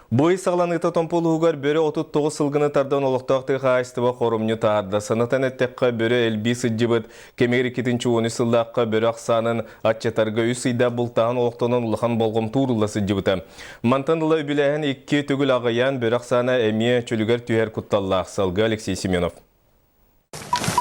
Бой сағланыта томполуғар бөрі 39 сылғыны тардан олықтақты қайыстыва қорымны тарда. Санатан әттеққа бөрі әлбі сыджыбыт, кемері кетінші 10 сылдаққа бөрі ақсанын атчатарға үсейді бұлтағын олықтанын ұлыған болғым турылы сыджыбыты. Мантанылы өбіләйін 2 төгіл ағаян бөрі ақсаны әмие чөлігер түйер құтталла ақсалғы Алексей Семенов.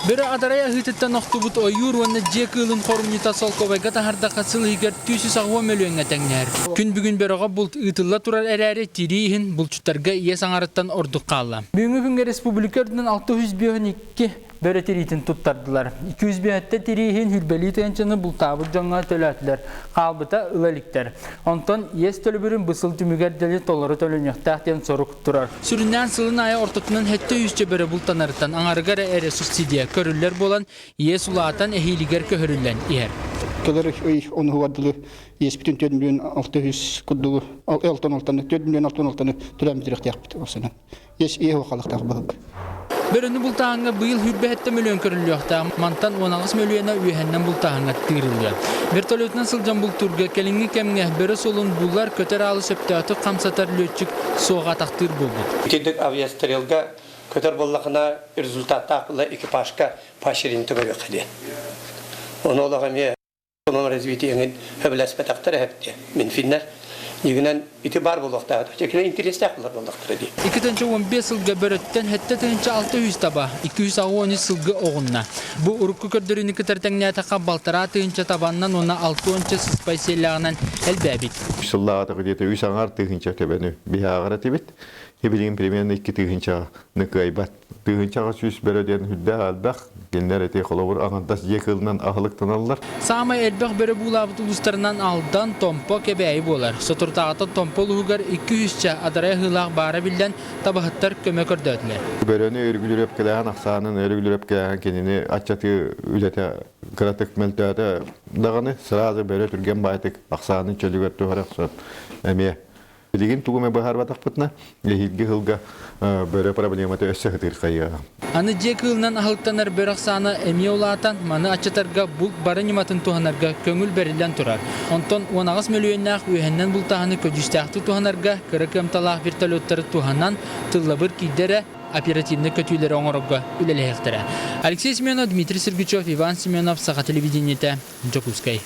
Бері адарая ғытыттан оқтыбыт ойыр оны жекілін қорымнита солковайға тахарда қасыл егер 260 миллионға тәңнер. Күн бүгін беріға бұлт ұтылла тұрар әрәрі тирейін бұлтчыттарға ие саңарыттан ордық қалла. Бүгінгі күнге республикардың 652 бәрі тирейтін тұттардылар. 200 тирейін хүлбәлі тәнчіні бұлтабыр жаңға төләтілер. Қалбыта ұлаліктер. Онтан ес төлібірін бұсыл түмігерделі толары төлінектәқтен сорық тұрар. Сүріннен сылын ая ортықның хәтті үсче бәрі бұлтанарыттан аңарығар әрі субсидия көрілер болан ес ұлаатан әхейлігер көхірілен ер. Көлер оны хуадылы еспітін 4 миллион 600 күддігі 4 миллион 616 төләмдірек тәқпіті осынан. Ес ие оқалықтағы бағып. Бөріні бұлтағыңа бұйыл хүрбәтті миллион көріліоқта, мантан 19 миллиона үйәннен бұлтағыңа тығырылды. Вертолетнан сылжан бұл түрге келінгі кәміңе бөрі солын бұллар көтер алы сөптеуті қамсатар лөтчік соға тақтыр болды. Үтелдік авиастрелға көтер боллақына результатта ақылы экипажға паширин түгірі қыды. Оны олаға ме оның развитиеңін өбіләспет ақтыры әпті. Мен финнер егінен үті бар болуқтағы. Жекілі интересті ақылар болуқтыры дей. 2015 сылғы бөріттен әтті 600 таба, 213 сылғы оғынна. Бұл ұрыққы көрдіріні кітіртәңіне атақа балтара тыынча табаннан оны 6-10 сыспай селағынан әлбәбет. Сыллаға тағыдеті үйсаңар тыынча кәбәні бияғыра тебет. Хебелеген примерно 2 тыынча нүкайбат. Тыынчаға сүз бөріден хүдді албақ. Генлер әте қолауыр ағантас екілінен ағылықтан алылар. Сама әлбәқ бөрі бұлабыт ұлыстарынан алдан томпо кәбәйі болар. Сотыртағыта томпо лұғығар 200-ча адарай ғылақ бары білден табахыттар көмек өрдөділер. Бөріні өргілеріп кәләған ақсанын өргілеріп кәләған кенені атчаты үләті қыратық мәлтәді дағаны сыразы бөрі түрген байтық ақсанын чөлігер тұғар ақсан әме. Білеген тұғыме бағар батақ бұтына, ехілгі ғылға бөрі проблематы өссі ғытыр қайыға. Аны жек ғылынан ағылықтанар бөр ақсаны әме олатан, маны атчатарға бұл бары нематын туғанарға көңіл бәрілден тұрар. Онтон 19 миллионнақ үйәннен бұл тағаны көдістәқті туғанарға кірі көмталақ вертолеттары туғаннан тыллабыр кейдері оперативны көтүйлері оңырыға үлелі әқтірі. Алексей Семенов, Дмитрий Сергичев, Иван Семенов, Саға телевидениеті, Джокускай.